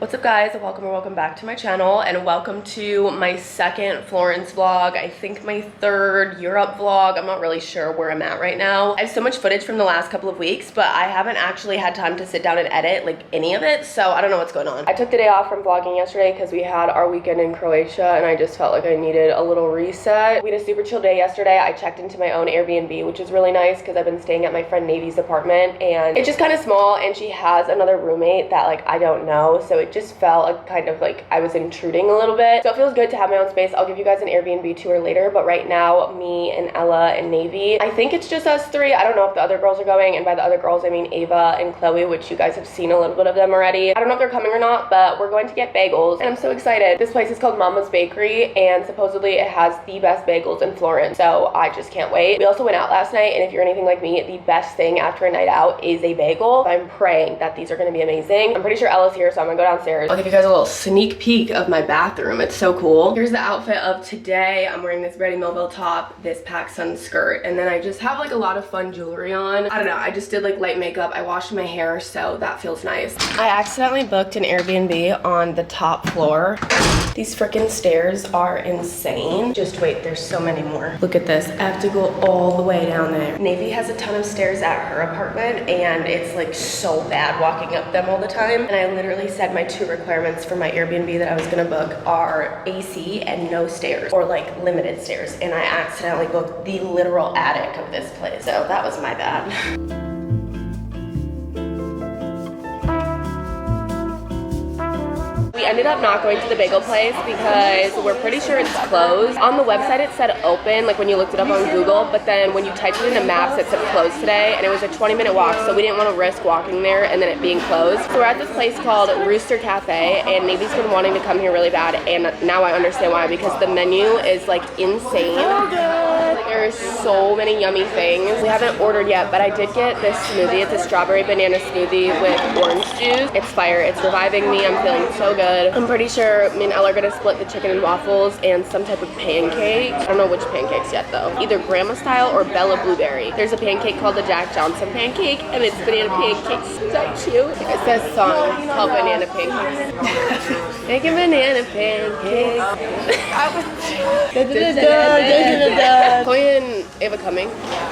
What's up guys, welcome back to my channel, and welcome to my second Florence vlog. I think my third Europe vlog. I'm not really sure where I'm at right now. I have so much footage from the last couple of weeks, but I haven't actually had time to sit down and edit like any of it, so I don't know what's going on. I took the day off from vlogging yesterday because we had our weekend in Croatia and I just felt like I needed a little reset. We had a super chill day yesterday. I checked into my own Airbnb, which is really nice because I've been staying at my friend Navy's apartment and it's just kind of small, and she has another roommate that like I don't know, so it just felt like kind of like I was intruding a little bit. So it feels good to have my own space. I'll give you guys an Airbnb tour later, but right now me and Ella and Navy, I think it's just us three. I don't know if the other girls are going, and by the other girls I mean Ava and Chloe, which you guys have seen a little bit of them already. I don't know if they're coming or not, but we're going to get bagels and I'm so excited. This place is called Mama's Bakery and supposedly it has the best bagels in Florence, so I just can't wait. We also went out last night, and if you're anything like me, the best thing after a night out is a bagel. I'm praying that these are going to be amazing. I'm pretty sure Ella's here, so I'm gonna go downstairs. I'll give you guys a little sneak peek of my bathroom. It's so cool. Here's the outfit of today. I'm wearing this Ready Melville top, this PacSun skirt, and then I just have like a lot of fun jewelry on. I don't know, I just did like light makeup. I washed my hair, so that feels nice. I accidentally booked an Airbnb on the top floor. These freaking stairs are insane. Just wait, there's so many more. Look at this. I have to go all the way down there. Navy has a ton of stairs at her apartment, and it's like so bad walking up them all the time. And I literally said my two requirements for my Airbnb that I was gonna book are AC and no stairs, or like limited stairs. And I accidentally booked the literal attic of this place. So that was my bad. We ended up not going to the bagel place because we're pretty sure it's closed. On the website it said open, like when you looked it up on Google, but then when you typed it into maps it said closed today, and it was a 20-minute walk, so we didn't want to risk walking there and then it being closed. So we're at this place called Rooster Cafe, and Navy's been wanting to come here really bad, and now I understand why, because the menu is like insane. There's so many yummy things. We haven't ordered yet, but I did get this smoothie. It's a strawberry banana smoothie with orange juice. It's fire. It's reviving me. I'm feeling so good. I'm pretty sure me and Ella are gonna split the chicken and waffles and some type of pancake. I don't know which pancakes yet though. Either grandma style or Bella blueberry. There's a pancake called the Jack Johnson pancake, and it's banana pancakes. So cute. It says song called Banana Pancakes. Making banana pancakes. Chloe and Ava coming.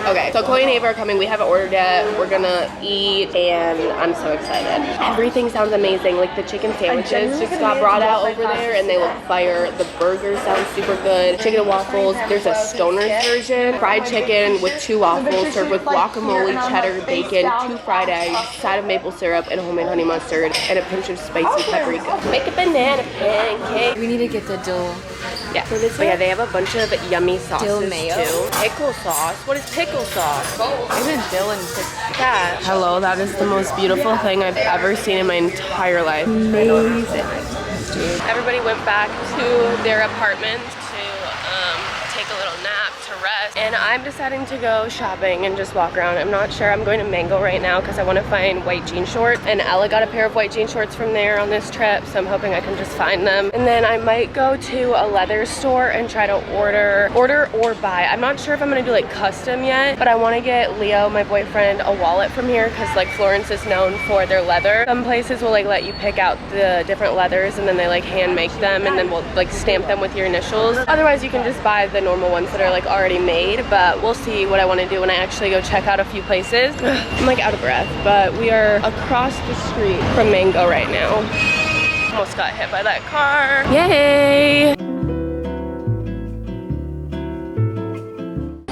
Okay, so Chloe and Ava are coming. We haven't ordered yet. We're gonna eat, and I'm so excited. Everything sounds amazing. Like the chicken sandwiches just got brought out over there, and they look fire. The burger sounds super good. Chicken and waffles. There's a stoner's version. Fried chicken with 2 waffles served with guacamole, cheddar, bacon, 2 fried eggs, side of maple syrup, and homemade honey mustard, and a pinch of spicy paprika. Make a banana pancake. We need to get the dill. Yeah. But yeah, they have a bunch of yummy sauces dill mayo too. Pickle sauce. What is pickle sauce? Isn't dill and Yeah. Hello, that is the most beautiful thing I've ever seen in my entire life. Amazing. Everybody went back to their apartment to take a little nap to rest, and I'm deciding to go shopping and just walk around. I'm not sure. I'm going to Mango right now because I want to find white jean shorts, and Ella got a pair of white jean shorts from there on this trip, so I'm hoping I can just find them. And then I might go to a leather store and try to order or buy. I'm not sure if I'm gonna do like custom yet, but I want to get Leo, my boyfriend, a wallet from here because like Florence is known for their leather. Some places will like let you pick out the different leathers and then they like hand make them, and then we'll like stamp them with your initials. Otherwise you can just buy the normal ones that are like already made, but we'll see what I want to do when I actually go check out a few places. I'm like out of breath, but we are across the street from Mango right now. Almost got hit by that car. Yay!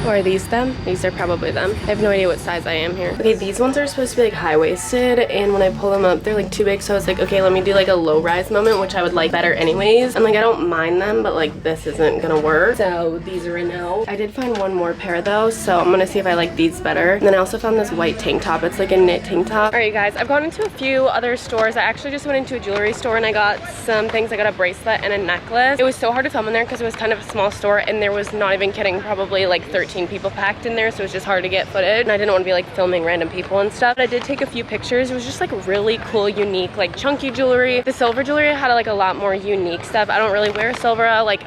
Or are these them? These are probably them. I have no idea what size I am here. Okay, these ones are supposed to be like high-waisted, and when I pull them up, they're like too big, so I was like, okay, let me do like a low-rise moment, which I would like better anyways. I'm like, I don't mind them, but like this isn't gonna work. So these are a no. I did find one more pair though, so I'm gonna see if I like these better. And then I also found this white tank top. It's like a knit tank top. All right, guys, I've gone into a few other stores. I actually just went into a jewelry store and I got some things. I got a bracelet and a necklace. It was so hard to film in there because it was kind of a small store, and there was, not even kidding, probably like 13 15 people packed in there, so it was just hard to get footage. And I didn't want to be like filming random people and stuff. But I did take a few pictures. It was just like really cool, unique, like chunky jewelry. The silver jewelry had like a lot more unique stuff. I don't really wear silver, like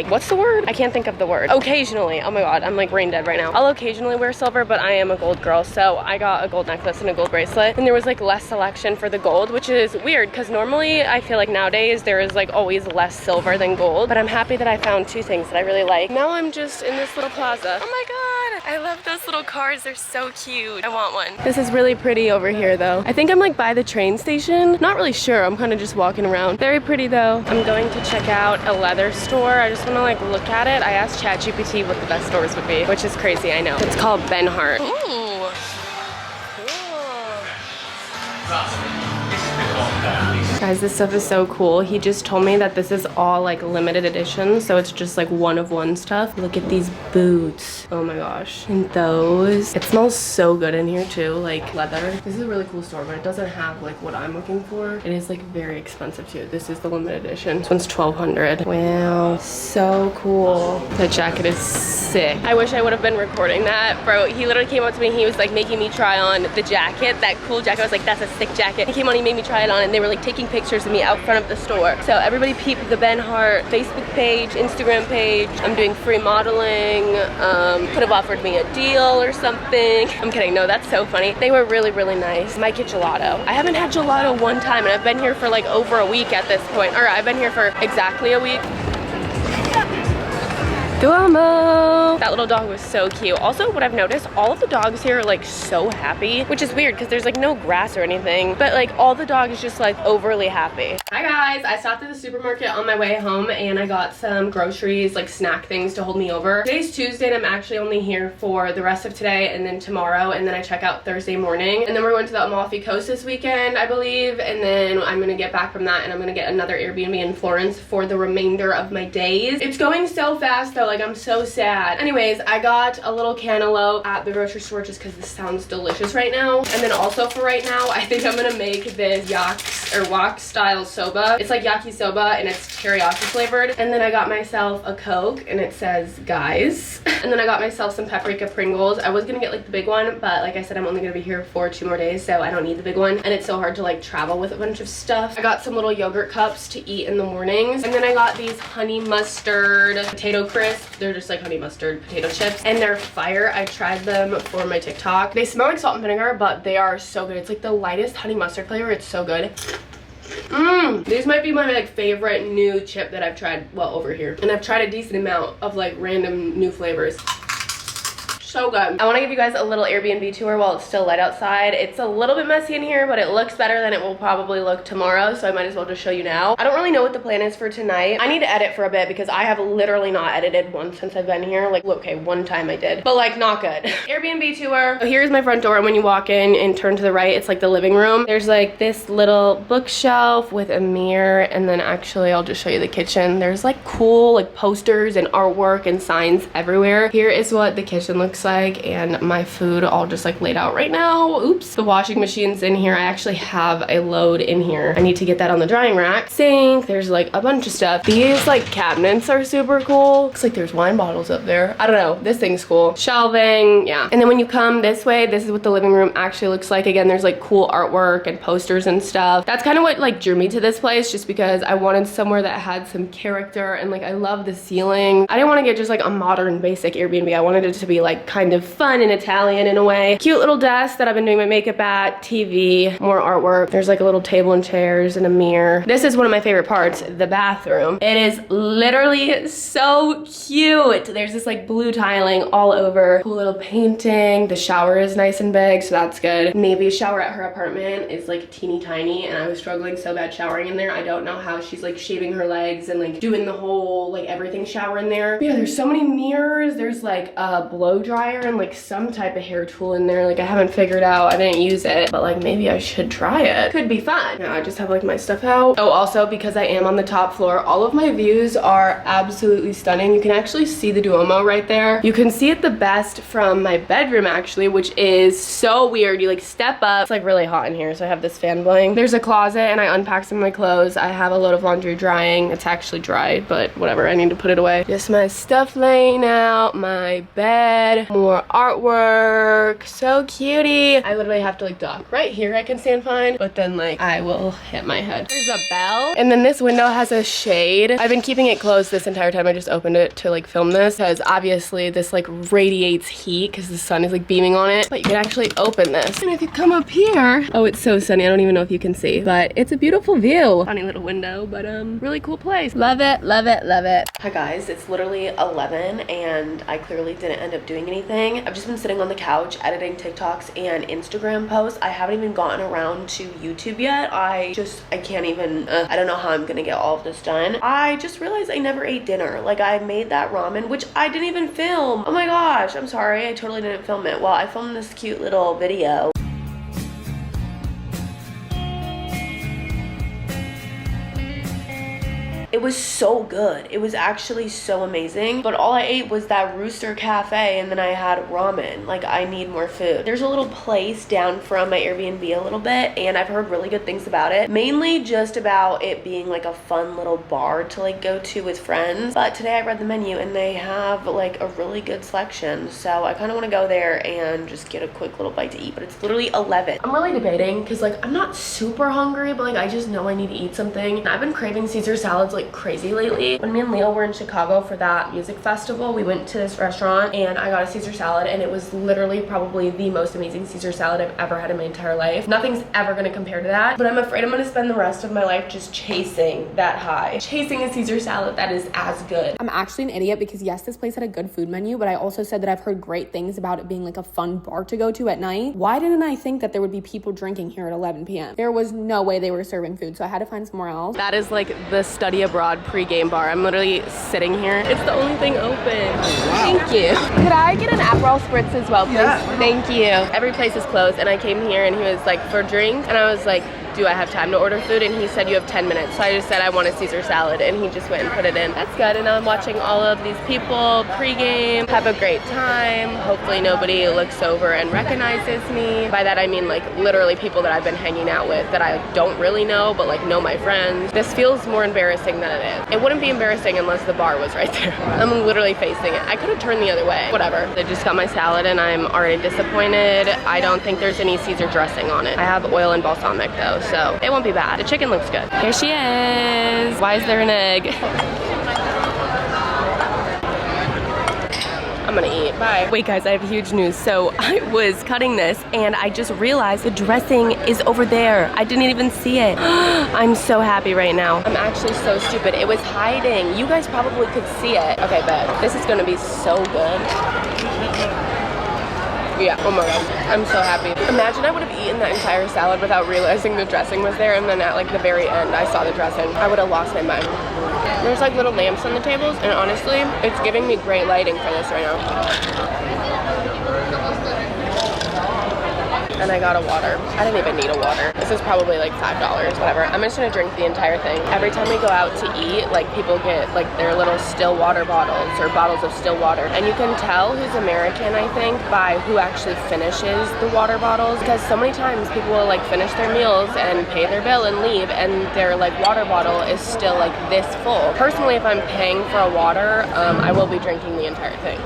what's the word? I can't think of the word. Occasionally. Oh my god, I'm like brain dead right now. I'll occasionally wear silver, but I am a gold girl, so I got a gold necklace and a gold bracelet. And there was like less selection for the gold, which is weird because normally I feel like nowadays there is like always less silver than gold. But I'm happy that I found two things that I really like. Now I'm just in this little plaza. Oh my god, I love those little cars. They're so cute. I want one. This is really pretty over here though. I think I'm like by the train station. Not really sure. I'm kind of just walking around. Very pretty though. I'm going to check out a leather store. I just want to like look at it. I asked ChatGPT what the best stores would be, which is crazy, I know. It's called Ben Hart. Ooh. Cool. Guys, this stuff is so cool. He just told me that this is all like limited edition, so it's just like one of one stuff. Look at these boots. Oh my gosh. And those. It smells so good in here too, like leather. This is a really cool store, but it doesn't have like what I'm looking for. It is like very expensive too. This is the limited edition. This one's $1,200. Wow, so cool. The jacket is sick. I wish I would have been recording that. Bro, he literally came up to me. He was like making me try on the jacket, that cool jacket. I was like, that's a sick jacket. He came on, he made me try it on, and they were like taking pictures of me out front of the store. So everybody peep the Ben Hart Facebook page, Instagram page. I'm doing free modeling. Could have offered me a deal or something. I'm kidding, no, that's so funny. They were really, really nice. Might get gelato. I haven't had gelato one time, and I've been here for like over a week at this point. Or I've been here for exactly a week. Duomo! That little dog was so cute. Also, what I've noticed, all of the dogs here are like so happy, which is weird because there's like no grass or anything, but like all the dogs just like overly happy. Hi guys, I stopped at the supermarket on my way home and I got some groceries, like snack things to hold me over. Today's Tuesday and I'm actually only here for the rest of today and then tomorrow, and then I check out Thursday morning. And then we're going to the Amalfi Coast this weekend, I believe, and then I'm gonna get back from that and I'm gonna get another Airbnb in Florence for the remainder of my days. It's going so fast though, like I'm so sad. Anyways, I got a little cantaloupe at the grocery store just because this sounds delicious right now. And then also for right now, I think I'm gonna make this wok style soba. It's like yakisoba and it's teriyaki flavored. And then I got myself a Coke and it says guys. And then I got myself some paprika Pringles. I was gonna get like the big one, but like I said, I'm only gonna be here for 2 more days, so I don't need the big one. And it's so hard to like travel with a bunch of stuff. I got some little yogurt cups to eat in the mornings. And then I got these honey mustard potato crisps. They're just like honey mustard potato chips and they're fire. I tried them for my TikTok. They smell like salt and vinegar, but they are so good. It's like the lightest honey mustard flavor. It's so good. These might be my like favorite new chip that I've tried while over here, and I've tried a decent amount of like random new flavors. So good. I want to give you guys a little Airbnb tour while it's still light outside. It's a little bit messy in here, but it looks better than it will probably look tomorrow, so I might as well just show you now. I don't really know what the plan is for tonight. I need to edit for a bit because I have literally not edited once since I've been here. Like, okay, one time I did, but like not good. Airbnb tour. So here's my front door, and when you walk in and turn to the right, it's like the living room. There's like this little bookshelf with a mirror, and then actually I'll just show you the kitchen. There's like cool like posters and artwork and signs everywhere. Here is what the kitchen looks like, and my food all just like laid out right now. Oops. The washing machine's in here. I actually have a load in here. I need to get that on the drying rack. Sink. There's like a bunch of stuff. These like cabinets are super cool. Looks like there's wine bottles up there. I don't know. This thing's cool. Shelving. Yeah. And then when you come this way, this is what the living room actually looks like. Again, there's like cool artwork and posters and stuff. That's kind of what like drew me to this place, just because I wanted somewhere that had some character, and like I love the ceiling. I didn't want to get just like a modern basic Airbnb. I wanted it to be like kind of fun and Italian in a way. Cute little desk that I've been doing my makeup at, TV, more artwork. There's like a little table and chairs and a mirror. This is one of my favorite parts, the bathroom. It is literally so cute. There's this like blue tiling all over. Cool little painting. The shower is nice and big, so that's good. Navy's shower at her apartment is like teeny tiny, and I was struggling so bad showering in there. I don't know how she's like shaving her legs and like doing the whole like everything shower in there. But yeah, there's so many mirrors. There's like a blow dryer dryer and like some type of hair tool in there. Like I haven't figured out, I didn't use it, but like maybe I should try it. Could be fun. Now I just have like my stuff out. Oh, also because I am on the top floor, all of my views are absolutely stunning. You can actually see the Duomo right there. You can see it the best from my bedroom actually, which is so weird. You like step up. It's like really hot in here, so I have this fan blowing. There's a closet and I unpacked some of my clothes. I have a load of laundry drying. It's actually dried, but whatever, I need to put it away. Just my stuff laying out, my bed, more artwork. So cutie. I literally have to like duck. Right here I can stand fine, but then like I will hit my head. There's a bell. And then this window has a shade. I've been keeping it closed this entire time. I just opened it to like film this because obviously this like radiates heat because the sun is like beaming on it. But you can actually open this. And if you come up here, oh, it's so sunny. I don't even know if you can see, but it's a beautiful view. Funny little window, but really cool place. Love it, love it, love it. Hi guys, it's literally 11 and I clearly didn't end up doing anything. I've just been sitting on the couch editing TikToks and Instagram posts. I haven't even gotten around to YouTube yet. I can't even, I don't know how I'm gonna get all of this done. I just realized I never ate dinner. Like I made that ramen, which I didn't even film. Oh my gosh, I'm sorry. I totally didn't film it. Well, I filmed this cute little video. It was so good. It was actually so amazing. But all I ate was that Rooster Cafe and then I had ramen. Like I need more food. There's a little place down from my Airbnb a little bit and I've heard really good things about it. Mainly just about it being like a fun little bar to like go to with friends. But today I read the menu and they have like a really good selection. So I kind of want to go there and just get a quick little bite to eat. But it's literally 11. I'm really debating because like I'm not super hungry, but like I just know I need to eat something. I've been craving Caesar salads like crazy lately. When me and Leo were in Chicago for that music festival, we went to this restaurant and I got a Caesar salad and it was literally probably the most amazing Caesar salad I've ever had in my entire life. Nothing's ever gonna compare to that, but I'm afraid I'm gonna spend the rest of my life just chasing that high. Chasing a Caesar salad that is as good. I'm actually an idiot because yes, this place had a good food menu, but I also said that I've heard great things about it being like a fun bar to go to at night. Why didn't I think that there would be people drinking here at 11 p.m.? There was no way they were serving food, so I had to find somewhere else. That is like the study abroad pre-game bar. I'm literally sitting here. It's the only thing open. Wow. Thank you. Could I get an Aperol Spritz as well, please? Yeah. Thank you. Every place is closed and I came here and he was like, for drinks? And I was like, do I have time to order food? And he said you have 10 minutes. So I just said I want a Caesar salad and he just went and put it in. That's good. And now I'm watching all of these people pre-game have a great time. Hopefully nobody looks over and recognizes me. By that I mean like literally people that I've been hanging out with that I don't really know but like know my friends. This feels more embarrassing than it is. It wouldn't be embarrassing unless the bar was right there. I'm literally facing it. I could have turned the other way. Whatever. I just got my salad and I'm already disappointed. I don't think there's any Caesar dressing on it. I have oil and balsamic though, so it won't be bad. The chicken looks good. Here she is. Why is there an egg? I'm gonna eat. Bye. Wait guys, I have huge news. So I was cutting this and I just realized the dressing is over there. I didn't even see it. I'm so happy right now. I'm actually so stupid. It was hiding. You guys probably could see it. Okay, bet. This is gonna be so good. Yeah, oh my god, I'm so happy. Imagine I would have eaten that entire salad without realizing the dressing was there and then at like the very end I saw the dressing. I would have lost my mind. There's like little lamps on the tables and honestly, it's giving me great lighting for this right now. And I got a water. I didn't even need a water. This is probably like $5, whatever. I'm just gonna drink the entire thing. Every time we go out to eat, like people get like their little still water bottles or bottles of still water. And you can tell who's American, I think, by who actually finishes the water bottles. Because so many times people will like finish their meals and pay their bill and leave and their like water bottle is still like this full. Personally, if I'm paying for a water, I will be drinking the entire thing.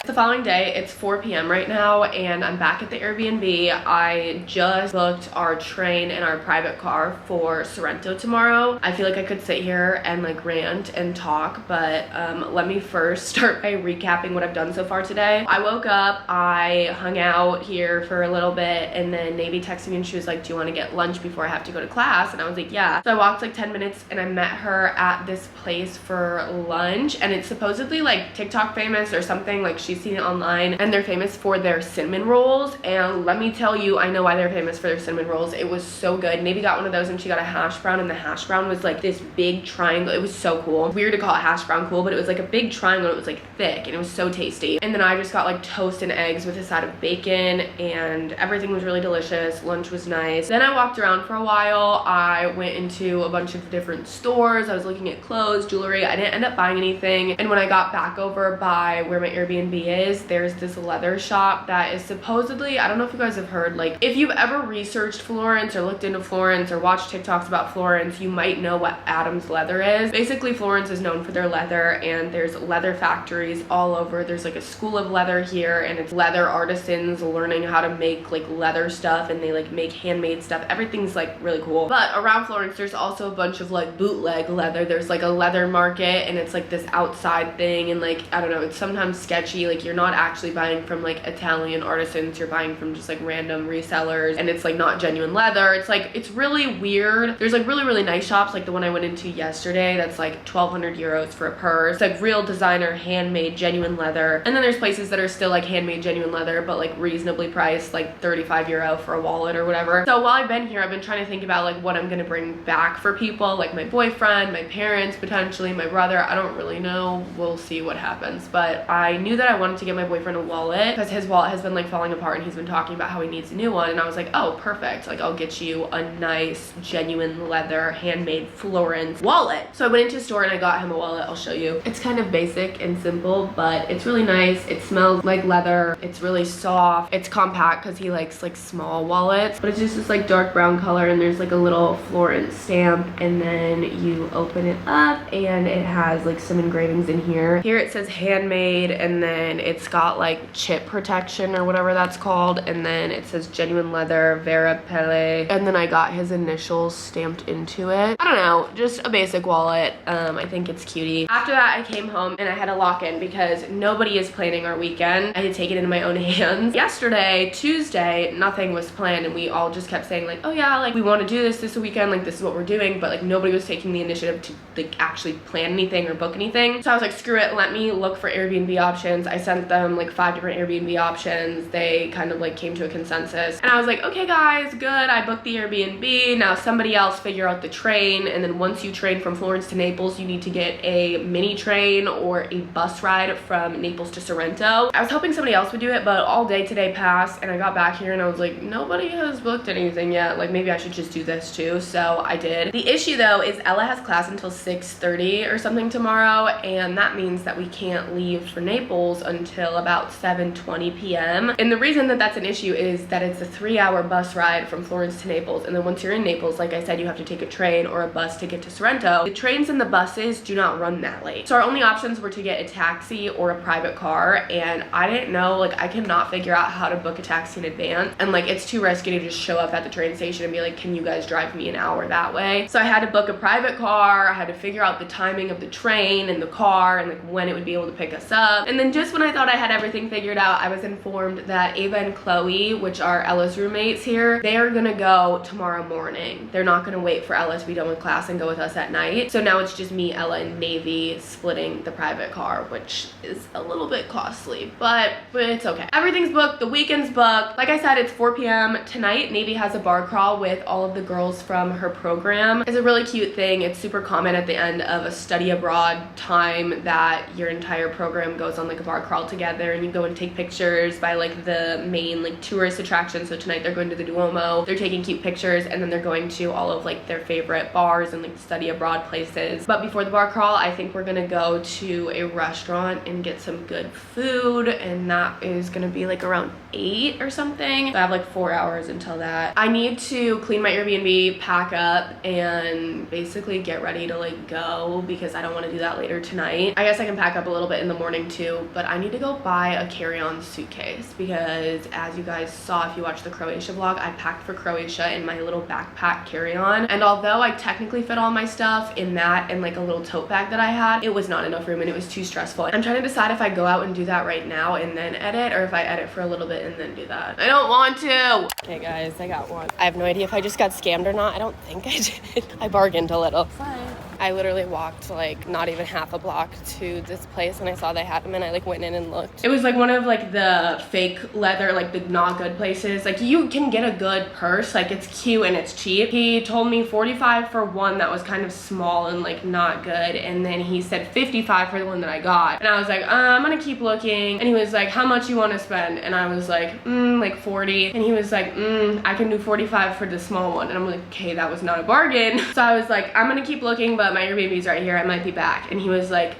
The following day, it's 4 p.m. right now and I'm back at the Airbnb. I just booked our train and our private car for Sorrento tomorrow. I feel like I could sit here and like rant and talk, but let me first start by recapping what I've done so far today. I woke up, I hung out here for a little bit and then Navy texted me and she was like, do you want to get lunch before I have to go to class? And I was like, yeah. So I walked like 10 minutes and I met her at this place for lunch and it's supposedly like TikTok famous or something. Like she's she's seen it online, and they're famous for their cinnamon rolls. And let me tell you, I know why they're famous for their cinnamon rolls. It was so good. Navy got one of those and she got a hash brown, and the hash brown was like this big triangle. It was so cool. Weird to call it hash brown cool, but it was like a big triangle. It was like thick and it was so tasty. And then I just got like toast and eggs with a side of bacon, and everything was really delicious. Lunch was nice. Then I walked around for a while. I went into a bunch of different stores. I was looking at clothes, jewelry. I didn't end up buying anything. And when I got back over by where my Airbnb is, there's this leather shop that is supposedly, I don't know if you guys have heard, like if you've ever researched Florence or looked into Florence or watched TikToks about Florence, you might know what Adam's leather is. Basically, Florence is known for their leather, and there's leather factories all over. There's like a school of leather here, and it's leather artisans learning how to make like leather stuff, and they like make handmade stuff. Everything's like really cool. But around Florence, there's also a bunch of like bootleg leather. There's like a leather market, and it's like this outside thing, and like I don't know, it's sometimes sketchy. Like you're not actually buying from like Italian artisans, you're buying from just like random resellers, and it's like not genuine leather. It's like, it's really weird. There's like really nice shops, like the one I went into yesterday that's like 1,200 euros for a purse. It's like real designer, handmade, genuine leather. And then there's places that are still like handmade, genuine leather, but like reasonably priced, like 35 euro for a wallet or whatever. So while I've been here, I've been trying to think about like what I'm gonna bring back for people, like my boyfriend, my parents, potentially my brother. I don't really know. We'll see what happens. But I knew that I wanted to get my boyfriend a wallet because his wallet has been like falling apart, and he's been talking about how he needs a new one. And I was like, oh, perfect. Like I'll get you a nice, genuine leather, handmade Florence wallet. So I went into a store and I got him a wallet. I'll show you. It's kind of basic and simple, but it's really nice. It smells like leather. It's really soft. It's compact because he likes like small wallets, but it's just this like dark brown color, and there's like a little Florence stamp, and then you open it up and it has like some engravings in here. Here it says handmade, and then it's got like chip protection or whatever that's called, and then it says genuine leather, Vera Pelle, and then I got his initials stamped into it. I don't know, just a basic wallet. I think it's cutie. After that, I came home and I had to lock in because nobody is planning our weekend. I had to take it into my own hands. Yesterday, Tuesday, nothing was planned, and we all just kept saying like, oh yeah, like we want to do this weekend, like this is what we're doing, but like nobody was taking the initiative to like actually plan anything or book anything. So I was like, screw it, let me look for Airbnb options. I sent them like 5 different Airbnb options. They kind of like came to a consensus, and I was like, okay guys, good, I booked the Airbnb. Now somebody else figure out the train, and then once you train from Florence to Naples, you need to get a mini train or a bus ride from Naples to Sorrento. I was hoping somebody else would do it, but all day today passed, and I got back here and I was like, nobody has booked anything yet. Like maybe I should just do this too. So I did. The issue though is Ella has class until 6:30 or something tomorrow, and that means that we can't leave for Naples until about 7:20 p.m. And the reason that that's an issue is that it's a 3-hour bus ride from Florence to Naples, and then once you're in Naples, like I said, you have to take a train or a bus to get to Sorrento. The trains and the buses do not run that late. So our only options were to get a taxi or a private car, and I didn't know, like I cannot figure out how to book a taxi in advance, and like it's too risky to just show up at the train station and be like, can you guys drive me an hour that way? So I had to book a private car. I had to figure out the timing of the train and the car, and like when it would be able to pick us up. And then just when I thought I had everything figured out, I was informed that Ava and Chloe, which are Ella's roommates here, they are gonna go tomorrow morning. They're not gonna wait for Ella to be done with class and go with us at night. So now it's just me, Ella, and Navy splitting the private car, which is a little bit costly, but it's okay. Everything's booked, the weekend's booked. Like I said, it's 4 p.m. tonight. Navy has a bar crawl with all of the girls from her program. It's a really cute thing. It's super common at the end of a study abroad time that your entire program goes on like a bar crawl together, and you go and take pictures by like the main like tourist attractions. So tonight they're going to the Duomo, they're taking cute pictures, and then they're going to all of like their favorite bars and like study abroad places. But before the bar crawl, I think we're gonna go to a restaurant and get some good food, and that is gonna be like around 8 or something. So I have like 4 hours until that. I need to clean my Airbnb, pack up, and basically get ready to like go because I don't want to do that later tonight. I guess I can pack up a little bit in the morning too, but I need to go buy a carry-on suitcase because as you guys saw if you watched the Croatia vlog, I packed for Croatia in my little backpack carry-on, and although I technically fit all my stuff in that and like a little tote bag that I had, it was not enough room and it was too stressful. I'm trying to decide if I go out and do that right now and then edit, or if I edit for a little bit and then do that. I don't want to. Okay guys, I got one. I have no idea if I just got scammed or not. I don't think I did. I bargained a little. Fine. I literally walked like not even half a block to this place and I saw they had them and I like went in and looked. It was like one of like the fake leather, like the not good places. Like you can get a good purse, like it's cute and it's cheap. He told me 45 for one that was kind of small and like not good, and then he said 55 for the one that I got. And I was like, I'm gonna keep looking. And he was like, how much you want to spend? And I was like, like 40. And he was like, I can do 45 for the small one. And I'm like, okay, that was not a bargain. So I was like, I'm gonna keep looking, but my Airbnb's right here, I might be back. And he was like,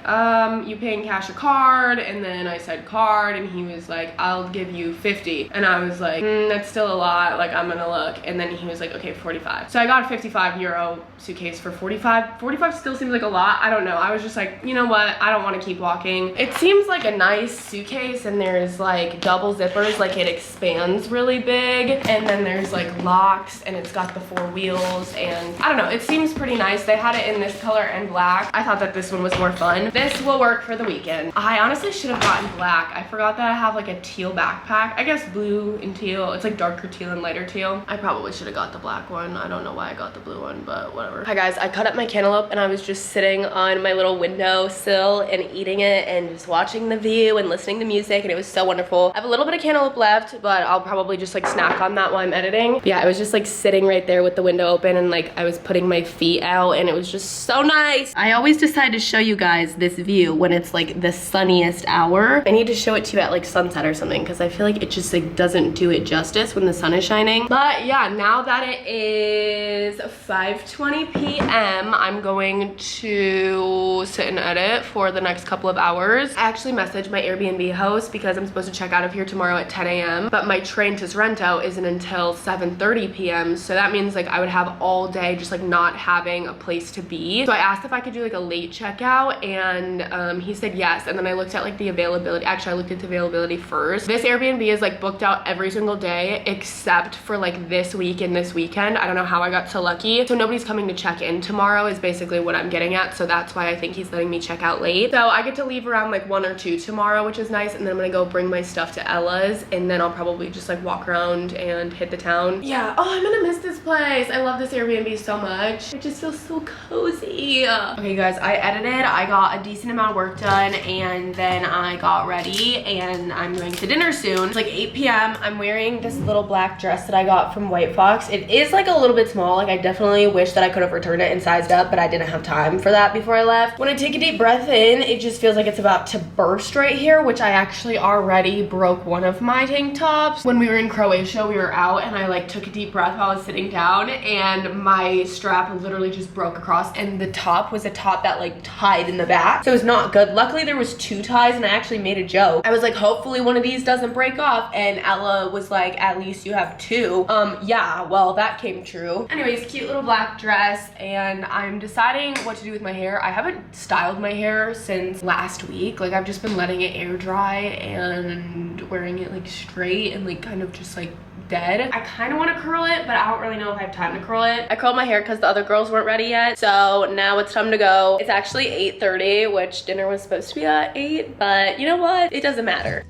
you paying cash or card? And then I said card, and he was like, I'll give you 50. And I was like, that's still a lot, like I'm gonna look. And then he was like, okay, 45. So I got a 55 euro suitcase for 45. 45 still seems like a lot. I don't know. I was just like, you know what? I don't want to keep walking. It seems like a nice suitcase, and there's like double zippers, like it expands really big. And then there's like locks, and it's got the 4 wheels, and I don't know. It seems pretty nice. They had it in this color and black. I thought that this one was more fun. This will work for the weekend. I honestly should have gotten black. I forgot that I have like a teal backpack. I guess blue and teal. It's like darker teal and lighter teal. I probably should have got the black one. I don't know why I got the blue one, but whatever. Hi guys, I cut up my cantaloupe and I was just sitting on my little windowsill and eating it and just watching the view and listening to music, and it was so wonderful. I have a little bit of cantaloupe left, but I'll probably just like snack on that while I'm editing. But yeah, I was just like sitting right there with the window open, and like I was putting my feet out, and it was just so nice. I always decide to show you guys this view when it's like the sunniest hour. I need to show it to you at like sunset or something, because I feel like it just like doesn't do it justice when the sun is shining. But yeah, now that it is 5:20 p.m. I'm going to sit and edit for the next couple of hours. I actually messaged my Airbnb host because I'm supposed to check out of here tomorrow at 10 a.m. but my train to Sorrento isn't until 7:30 p.m. so that means like I would have all day just like not having a place to be. So I asked if I could do like a late checkout, and he said yes. And then I looked at like the availability. Actually, I looked at the availability first. This Airbnb is like booked out every single day except for like this week and this weekend. I don't know how I got so lucky. So nobody's coming to check in tomorrow is basically what I'm getting at. So that's why I think he's letting me check out late. So I get to leave around like 1 or 2 tomorrow, which is nice. And then I'm gonna go bring my stuff to Ella's, and then I'll probably just like walk around and hit the town. Yeah, oh, I'm gonna miss this place. I love this Airbnb so much. It just feels so cozy. Okay guys, I edited. I got a decent amount of work done, and then I got ready, and I'm going to dinner soon. It's like 8 p.m. I'm wearing this little black dress that I got from White Fox. It is like a little bit small. Like I definitely wish that I could have returned it and sized up, but I didn't have time for that before I left. When I take a deep breath in, it just feels like it's about to burst right here, which I actually already broke one of my tank tops. When we were in Croatia, we were out, and I like took a deep breath while I was sitting down, and my strap literally just broke across, and the top was a top that like tied in the back. So it was not good. Luckily there was 2 ties, and I actually made a joke. I was like, hopefully one of these doesn't break off, and Ella was like, at least you have 2. Yeah, well that came true. Anyways, cute little black dress, and I'm deciding what to do with my hair. I haven't styled my hair since last week. Like I've just been letting it air dry and wearing it like straight and like kind of just like dead. I kind of want to curl it, but I don't really know if I have time to curl it. I curled my hair because the other girls weren't ready yet, so now it's time to go. It's actually 8:30, which dinner was supposed to be at 8, but you know what? It doesn't matter.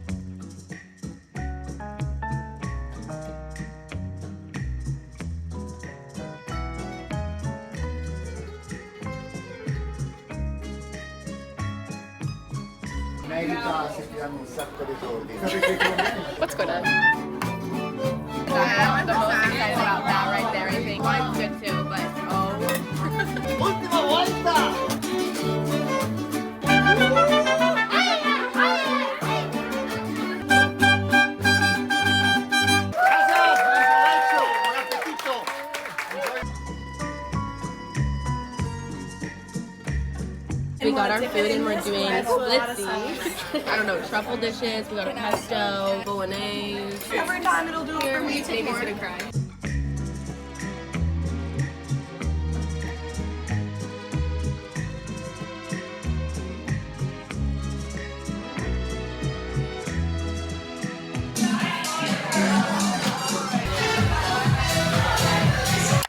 What's going on? I'm the most excited about that right there. I think mine's good too, but we got our food and we're doing splitsy. I don't know, truffle dishes. We got a pesto, bolognese. Every time it'll do it for me. Baby's gonna cry.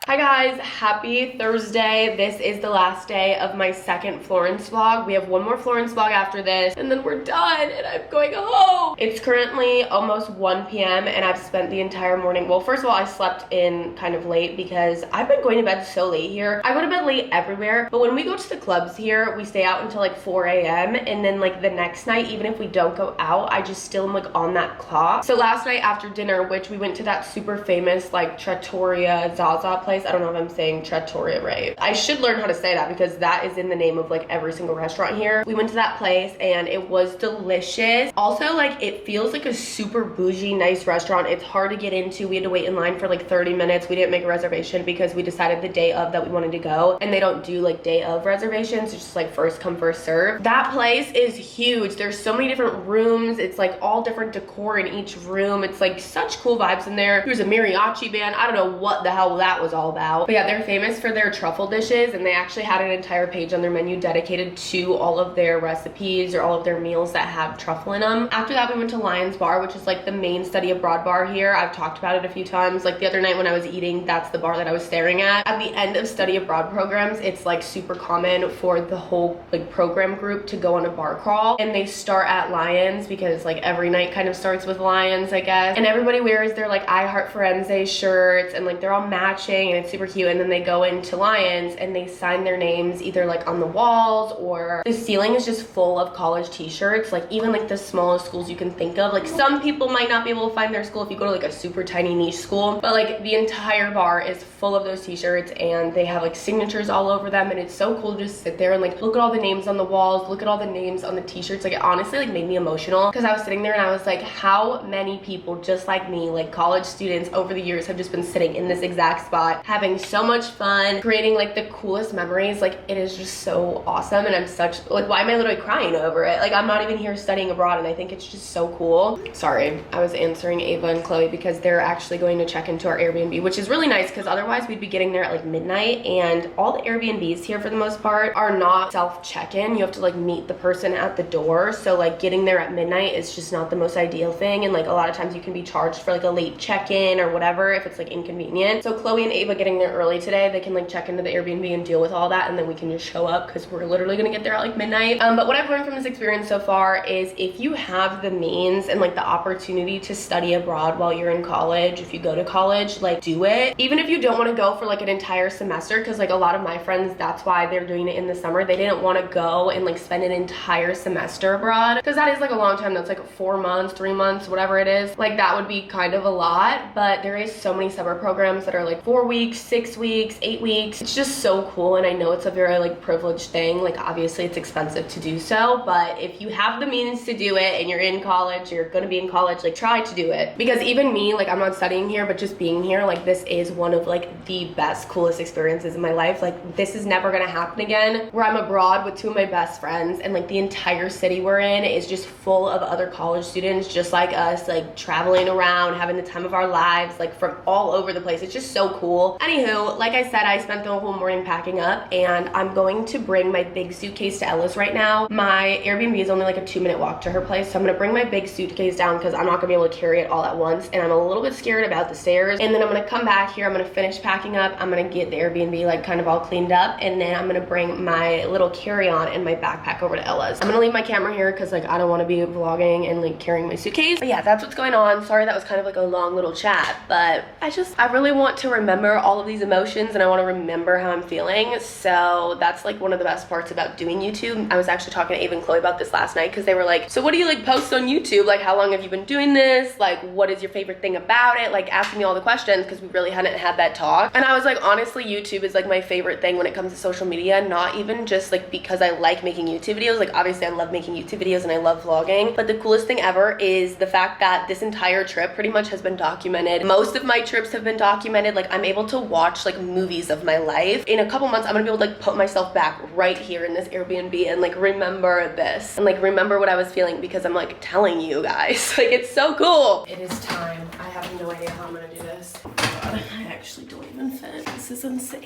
Hi guys, happy Thursday. This is the last day of my second Florence vlog. We have one more Florence vlog after this and then we're done and I'm going home. It's currently almost 1 p.m. and I've spent the entire morning. Well, first of all, I slept in kind of late because I've been going to bed so late here. I go to bed late everywhere, but when we go to the clubs here, we stay out until like 4 a.m. and then like the next night, even if we don't go out, I just still am like on that clock. So last night after dinner, which we went to that super famous like trattoria Zaza place. I don't know if I'm saying trattoria right. I should learn how to say that because that is in the name of like every single restaurant here. We went to that place and it was delicious. Also, like it feels like a super bougie, nice restaurant. It's hard to get into. We had to wait in line for like 30 minutes. We didn't make a reservation because we decided the day of that we wanted to go, and they don't do like day of reservations. It's just like first come, first serve. That place is huge. There's so many different rooms. It's like all different decor in each room. It's like such cool vibes in there. There's a mariachi band. I don't know what the hell that was all about. But yeah, they're famous for their truffle dishes, and they actually had an entire page on their menu dedicated to all of their recipes or all of their meals that have truffle in them. After that, we went to Lion's Bar, which is like the main study abroad bar here. I've talked about it a few times. Like the other night when I was eating, that's the bar that I was staring at. At the end of study abroad programs, it's like super common for the whole like program group to go on a bar crawl, and they start at Lions because like every night kind of starts with Lions, I guess. And everybody wears their like I Heart Firenze shirts and like they're all matching and it's super cute. And then they go into Lions and they sign their names either like on the walls, or the ceiling is just full of college t-shirts, like even like the smallest schools you can think of. Like some people might not be able to find their school if you go to like a super tiny niche school, but like the entire bar is full of those t-shirts and they have like signatures all over them, and it's so cool to just sit there and like look at all the names on the walls, look at all the names on the t-shirts. Like it honestly like made me emotional because I was sitting there and I was like, how many people just like me, like college students over the years, have just been sitting in this exact spot having so much fun, creating like the coolest memories. Like it is just so awesome, and I'm such like, why am I literally crying over it? Like I'm not even here studying abroad and I think it's just so cool. Sorry, I was answering Ava and Chloe because they're actually going to check into our Airbnb, which is really nice because otherwise we'd be getting there at like midnight, and all the Airbnbs here for the most part are not self check-in. You have to like meet the person at the door, so like getting there at midnight is just not the most ideal thing, and like a lot of times you can be charged for like a late check-in or whatever if it's like inconvenient. So Chloe and Ava getting there early today, they can like check into the Airbnb and deal with all that, and then we can just show up because we're literally gonna get there at like midnight. But what I've learned from this experience so far is if you have the means and like the opportunity to study abroad while you're in college, if you go to college, like do it. Even if you don't want to go for like an entire semester, because like a lot of my friends, that's why they're doing it in the summer. They didn't want to go and like spend an entire semester abroad because that is like a long time. That's like 4 months, 3 months, whatever it is. Like that would be kind of a lot, but there is so many summer programs that are like 4 weeks, 6 weeks, 8 weeks. It's just so cool, and I know it's a very like privileged thing. Like obviously it's expensive to do so, but if you have the means to do it and you're in college, you're gonna be in college, like try to do it. Because even me, like I'm not studying here, but just being here, like this is one of like the best, coolest experiences in my life. Like this is never gonna happen again, where I'm abroad with 2 of my best friends and like the entire city we're in is just full of other college students just like us, like traveling around, having the time of our lives, like from all over the place. It's just so cool. Anywho, like I said, I spent the whole morning packing up, and I'm going to bring my big suitcase to Ella's right now. My Airbnb is only like a 2-minute walk to her place, so I'm gonna bring my big suitcase down because I'm not gonna be able to carry it all at once, and I'm a little bit scared about the stairs. And then I'm gonna come back here, I'm gonna finish packing up, I'm gonna get the Airbnb like kind of all cleaned up, and then I'm gonna bring my little carry-on and my backpack over to Ella's. I'm gonna leave my camera here because like I don't want to be vlogging and like carrying my suitcase. But yeah, that's what's going on. Sorry that was kind of like a long little chat, but I really want to remember all of these emotions, and I want to remember how I'm feeling. So that's like one of the best parts about doing YouTube. I was actually talking to Ava and Chloe about this last night because they were like, so what do you like post on YouTube? Like how long have you been doing this? Like what is your favorite thing about it? Like asking me all the questions because we really hadn't had that talk. And I was like, honestly, YouTube is like my favorite thing when it comes to social media. Not even just like because I like making YouTube videos. Like obviously I love making YouTube videos and I love vlogging, but the coolest thing ever is the fact that this entire trip pretty much has been documented. Most of my trips have been documented. Like I'm able to watch like movies of my life. In a couple months I'm gonna be able to like put myself back right here in this Airbnb and like remember this and like remember what I was feeling because I'm like telling you guys. Like it's so cool. It is time. I have no idea how I'm gonna do this. Oh god, I actually don't even fit. This is insane.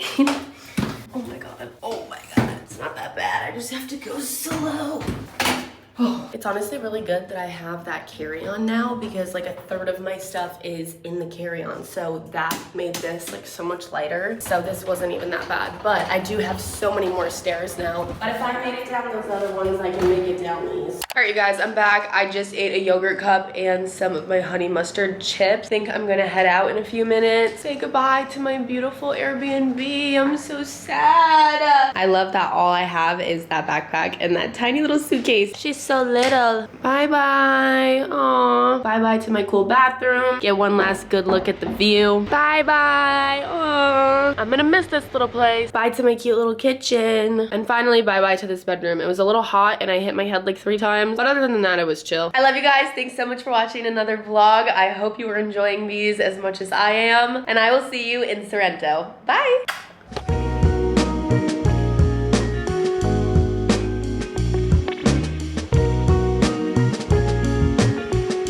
Oh my god. Oh my god. It's not that bad. I just have to go slow. Oh. It's honestly really good that I have that carry-on now because like a third of my stuff is in the carry-on. So that made this like so much lighter. So this wasn't even that bad, but I do have so many more stairs now. But if I made it down those other ones, I can make it down these. All right, you guys, I'm back. I just ate a yogurt cup and some of my honey mustard chips. I think I'm gonna head out in a few minutes. Say goodbye to my beautiful Airbnb. I'm so sad. I love that all I have is that backpack and that tiny little suitcase. She's so little. Bye-bye. Aw. Bye-bye to my cool bathroom. Get one last good look at the view. Bye-bye. Aw. I'm gonna miss this little place. Bye to my cute little kitchen. And finally, bye-bye to this bedroom. It was a little hot and I hit my head like 3 times. But other than that, it was chill. I love you guys. Thanks so much for watching another vlog. I hope you were enjoying these as much as I am. And I will see you in Sorrento. Bye.